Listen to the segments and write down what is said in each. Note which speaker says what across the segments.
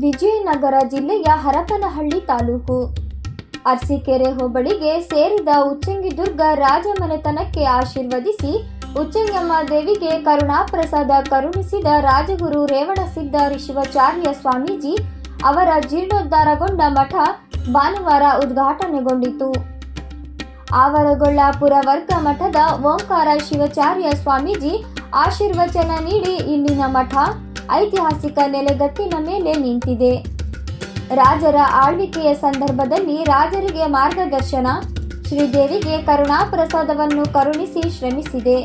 Speaker 1: ವಿಜಯನಗರ ಜಿಲ್ಲೆಯ ಹರಪನಹಳ್ಳಿ ತಾಲೂಕು ಅರಸೀಕೆರೆ ಹೋಬಳಿಗೆ ಸೇರಿದ ಉಚ್ಚಂಗಿದುರ್ಗ ರಾಜಮನೆತನಕ್ಕೆ ಆಶೀರ್ವದಿಸಿ ಉಚ್ಚಂಗಮ್ಮ ದೇವಿಗೆ ಕರುಣಾಪ್ರಸಾದ ಕರುಣಿಸಿದ ರಾಜಗುರು ರೇವಣಸಿದ್ಧ ಶಿವಾಚಾರ್ಯ ಸ್ವಾಮೀಜಿ ಅವರ ಜೀರ್ಣೋದ್ಧಾರಗೊಂಡ ಮಠ ಭಾನುವಾರ ಉದ್ಘಾಟನೆಗೊಂಡಿತು. ಆವರಗೊಳ್ಳಾಪುರ ವರ್ಗ ಮಠದ ಓಂಕಾರ ಶಿವಾಚಾರ್ಯ ಸ್ವಾಮೀಜಿ ಆಶೀರ್ವಚನ ನೀಡಿ ಇಲ್ಲಿನ ಮಠ ಐತಿಹಾಸಿಕ ನೆಲೆಗಟ್ಟಿನ ಮೇಲೆ ನಿಂತಿದೆ. ರಾಜರ ಆಳ್ವಿಕೆಯ ಸಂದರ್ಭದಲ್ಲಿ ರಾಜರಿಗೆ ಮಾರ್ಗದರ್ಶನ, ಶ್ರೀದೇವಿಗೆ ಕರುಣಾಪ್ರಸಾದವನ್ನು ಕರುಣಿಸಿ ಶ್ರಮಿಸಿದೆ.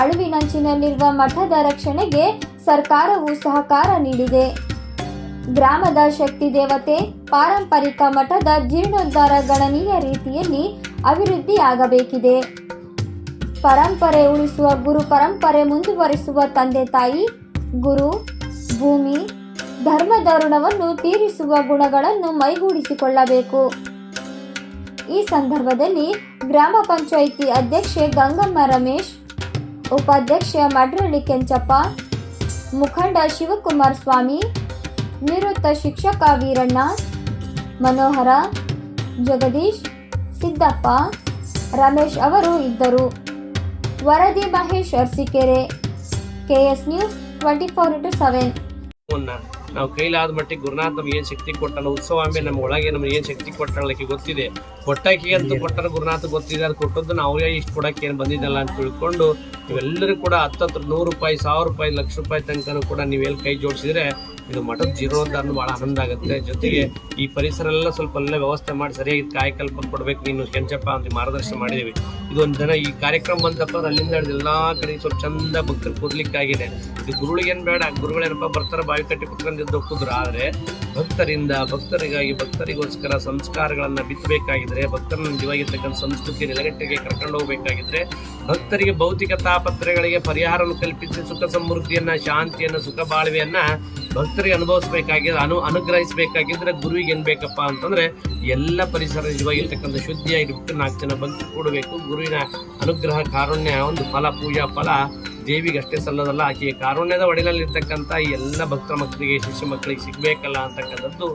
Speaker 1: ಅಳಿವಿನಂಚಿನಲ್ಲಿರುವ ಮಠದ ರಕ್ಷಣೆಗೆ ಸರ್ಕಾರವು ಸಹಕಾರ ನೀಡಿದೆ. ಗ್ರಾಮದ ಶಕ್ತಿ ದೇವತೆ ಪಾರಂಪರಿಕ ಮಠದ ಜೀರ್ಣೋದ್ಧಾರ ಗಣನೀಯ ರೀತಿಯಲ್ಲಿ ಅಭಿವೃದ್ಧಿಯಾಗಬೇಕಿದೆ. ಪರಂಪರೆ ಉಳಿಸುವ ಗುರು ಪರಂಪರೆ ಮುಂದುವರಿಸುವ ತಂದೆ ತಾಯಿ, ಗುರು, ಭೂಮಿ, ಧರ್ಮದ ಋಣವನ್ನು ತೀರಿಸುವ ಗುಣಗಳನ್ನು ಮೈಗೂಡಿಸಿಕೊಳ್ಳಬೇಕು. ಈ ಸಂದರ್ಭದಲ್ಲಿ ಗ್ರಾಮ ಪಂಚಾಯಿತಿ ಅಧ್ಯಕ್ಷೆ ಗಂಗಮ್ಮ ರಮೇಶ್, ಉಪಾಧ್ಯಕ್ಷ ಮಡ್ರಳ್ಳಿ ಕೆಂಚಪ್ಪ, ಮುಖಂಡ ಶಿವಕುಮಾರ್ ಸ್ವಾಮಿ, ನಿವೃತ್ತ ಶಿಕ್ಷಕ ವೀರಣ್ಣ, ಮನೋಹರ, ಜಗದೀಶ್, ಸಿದ್ದಪ್ಪ, ರಮೇಶ್ ಅವರು ಇದ್ದರು. ವರದಿ ಮಹೇಶ್, ಅರಸೀಕೆರೆ, KS ನ್ಯೂಸ್ 24/7.
Speaker 2: ನಾವು ಕೈಲಾದ ಮಟ್ಟಿಗೆ ಗುರುನಾಥ್ ನಮ್ಗೆ ಏನ್ ಶಕ್ತಿ ಕೊಟ್ಟಲ್ಲ, ಉತ್ಸವ ಅಂಬೆ ನಮ್ಮ ಒಳಗೆ ನಮ್ಗೆ ಏನ್ ಶಕ್ತಿ ಕೊಟ್ಟಕ್ಕೆ ಗೊತ್ತಿದೆ. ಕೊಟ್ಟಕ್ಕೆ ಅಂತೂ ಕೊಟ್ಟರೆ ಗುರುನಾಥ ಗೊತ್ತಿದೆ, ಅದು ಕೊಟ್ಟದ್ದು ನಾವು ಇಷ್ಟು ಕೊಡಕ್ಕೆ ಏನು ಬಂದಿದ್ದಲ್ಲ ಅಂತ ತಿಳ್ಕೊಂಡು ನೀವೆಲ್ಲರೂ ಕೂಡ 10 100 ರೂಪಾಯಿ, 1000 ರೂಪಾಯಿ, ಲಕ್ಷ ರೂಪಾಯಿ ತನಕ ಕೂಡ ನೀವೆಲ್ಲಿ ಕೈ ಜೋಡಿಸಿದ್ರೆ ಇದು ಮಠದ ಜೀರ್ಣೋದ್ಧಾರ ಭಾಳ ಆನಂದ ಆಗುತ್ತೆ. ಜೊತೆಗೆ ಈ ಪರಿಸರ ಎಲ್ಲ ಸ್ವಲ್ಪ ಎಲ್ಲ ವ್ಯವಸ್ಥೆ ಮಾಡಿ ಸರಿಯಾಗಿ ಕಾಯಕಲ್ಪ ಕೊಡ್ಬೇಕು. ನೀನು ಕೆಂಚಪ್ಪ ಅಂತ ಮಾರ್ಗದರ್ಶನ ಮಾಡಿದೀವಿ. ಇದು ಒಂದು ದಿನ ಈ ಕಾರ್ಯಕ್ರಮ ಬಂತಪ್ಪ ಅಲ್ಲಿಂದ ಎಲ್ಲಾ ಕಡೆ ಸ್ವಲ್ಪ ಚಂದ ಭಕ್ತರು ಕೂರ್ಲಿಕ್ಕಾಗಿದೆ. ಇದು ಗುರುಳಿಗೇನು ಬೇಡ, ಗುರುಗಳೇನಪ್ಪ ಬರ್ತಾರೆ ಬಾವಿ ಕಟ್ಟಿ ಕುತ್ಕೊಂಡಿದ್ದು ಕೂದ್ರು. ಆದರೆ ಭಕ್ತರಿಗಾಗಿ ಭಕ್ತರಿಗೋಸ್ಕರ ಸಂಸ್ಕಾರಗಳನ್ನು ಬಿತ್ತಬೇಕಾಗಿದ್ರೆ, ಭಕ್ತರನ್ನ ನಿಜವಾಗಿರ್ತಕ್ಕಂಥ ಸಂಸ್ಕೃತಿ ನೆಲೆಗಟ್ಟಿಗೆ ಕರ್ಕೊಂಡು ಹೋಗ್ಬೇಕಾಗಿದ್ರೆ, ಭಕ್ತರಿಗೆ ಭೌತಿಕ ತಾಪತ್ರಗಳಿಗೆ ಪರಿಹಾರವನ್ನು ಕಲ್ಪಿಸಿ ಸುಖ ಸಮೃದ್ಧಿಯನ್ನ, ಶಾಂತಿಯನ್ನ, ಸುಖ ಬಾಳ್ವೆಯನ್ನ ಭಕ್ತರಿಗೆ ಅನುಭವಿಸಬೇಕಾಗಿದ್ರೆ, ಅನುಗ್ರಹಿಸಬೇಕಾಗಿದ್ರೆ ಗುರುವಿಗೆ ಏನ್ ಬೇಕಪ್ಪ ಅಂತಂದ್ರೆ ಎಲ್ಲ ಪರಿಸರ ನಿಜವಾಗಿರ್ತಕ್ಕಂಥ ಶುದ್ಧಿಯಾಗಿರ್ಬೇಕು. 4 ಜನ ಭಕ್ತರು ಕೂಡಬೇಕು. ಗುರುವಿನ ಅನುಗ್ರಹ, ಕಾರುಣ್ಯ ಒಂದು ಫಲ, ಪೂಜಾ ಫಲ ದೇವಿಗೆ ಅಷ್ಟೇ ಸಲ್ಲದಲ್ಲ, ಆಕೆಯ ಕಾರುಣ್ಯದ ಒಡೆಯಲ್ಲಿರ್ತಕ್ಕಂಥ ಎಲ್ಲ ಭಕ್ತರ ಮಕ್ಕಳಿಗೆ, ಶಿಷ್ಯ ಮಕ್ಕಳಿಗೆ ಸಿಗ್ಬೇಕಲ್ಲ ಅಂತಕ್ಕಂಥದ್ದು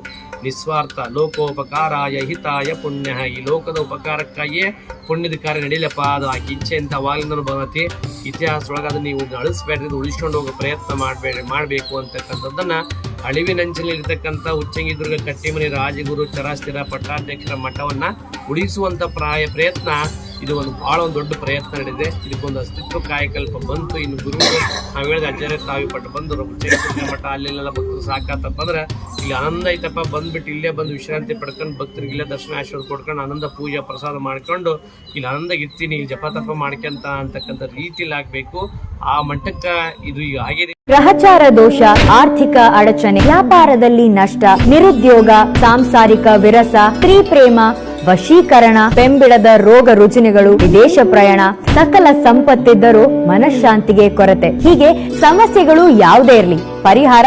Speaker 2: ನಿಸ್ವಾರ್ಥ. ಲೋಕೋಪಕಾರಾಯ ಹಿತಾಯ ಪುಣ್ಯ. ಈ ಲೋಕದ ಉಪಕಾರಕ್ಕಾಗಿಯೇ ಪುಣ್ಯದ ಕಾರ್ಯ ನಡೀಲಪ್ಪ, ಅದು ಆಕೆ ಇಚ್ಛೆ ಅಂತ ಅವಾಗಿಂದನೂ ಭಗವತಿ ಇತಿಹಾಸದೊಳಗೆ ಅದನ್ನು ನೀವು ಅಳಿಸ್ಬೇಡ್ರಿ, ಉಳಿಸ್ಕೊಂಡು ಹೋಗೋ ಪ್ರಯತ್ನ ಮಾಡಬೇಕು ಅಂತಕ್ಕಂಥದ್ದನ್ನ ಅಳಿವಿನಂಚಿನಲ್ಲಿರ್ತಕ್ಕಂಥ ಉಚ್ಚಂಗಿದುರ್ಗ ಕಟ್ಟಿಮನಿ ರಾಜಗುರು ಚರಾಸ್ಥಿರ ಪಟ್ಟಾಧ್ಯಕ್ಷರ ಮಠವನ್ನ ಉಳಿಸುವಂತ ಪ್ರಯತ್ನ ಇದು ಒಂದು ಬಹಳ ಒಂದು ದೊಡ್ಡ ಪ್ರಯತ್ನ ನಡೆದಿದೆ. ಇದಕ್ಕೊಂದು ಅಸ್ತಿತ್ವ ಕಾಯಕಲ್ಪ ಬಂತು. ಇನ್ನು ಗುರುಗಳು ನಾವು ಹೇಳಿದ ಆಚಾರ್ಯ ತಾವಿಪಟ್ಟು ಬಂದರು ಉಚ್ಚಂಗಿದುರ್ಗ ಮಠ ಅಲ್ಲೆಲ್ಲ ಭಕ್ತರು ಸಾಕಾತಪ್ಪ ಅಂದ್ರೆ ಇಲ್ಲಿ ಆನಂದ ಐತಪ್ಪ, ಬಂದ್ಬಿಟ್ಟು ಇಲ್ಲೇ ಬಂದು ವಿಶ್ರಾಂತಿ ಪಡ್ಕೊಂಡು ಭಕ್ತರಿಗೆ ಇಲ್ಲೇ ದರ್ಶನ ಆಶೀರ್ವಾದ ಕೊಡ್ಕೊಂಡು ಆನಂದ ಪೂಜಾ ಪ್ರಸಾದ ಮಾಡ್ಕೊಂಡು ಇಲ್ಲಿ ಆನಂದ ಇರ್ತೀನಿ, ಇಲ್ಲಿ ಜಪ ತಪ ಮಾಡ್ಕೊಂತ ಅಂತಕ್ಕಂಥ ರೀತಿಯಲ್ಲಿ ಆಗ್ಬೇಕು. ಆ ಮಟ್ಟಕ್ಕೆ ಇದು ಈಗ ಆಗಿದೆ.
Speaker 3: ಗ್ರಹಚಾರ ದೋಷ, ಆರ್ಥಿಕ ಅಡಚಣೆ, ವ್ಯಾಪಾರದಲ್ಲಿ ನಷ್ಟ, ನಿರುದ್ಯೋಗ, ಸಾಂಸಾರಿಕ ವಿರಸ, ಸ್ತ್ರೀ ಪ್ರೇಮ, ವಶೀಕರಣ, ಬೆಂಬಿಡದ ರೋಗ ರುಜಿನಗಳು, ವಿದೇಶ ಪ್ರಯಾಣ, ಸಕಲ ಸಂಪತ್ತಿದ್ದರೂ ಮನಃಶಾಂತಿಗೆ ಕೊರತೆ, ಹೀಗೆ ಸಮಸ್ಯೆಗಳು ಯಾವುದೇ ಇರಲಿ ಪರಿಹಾರ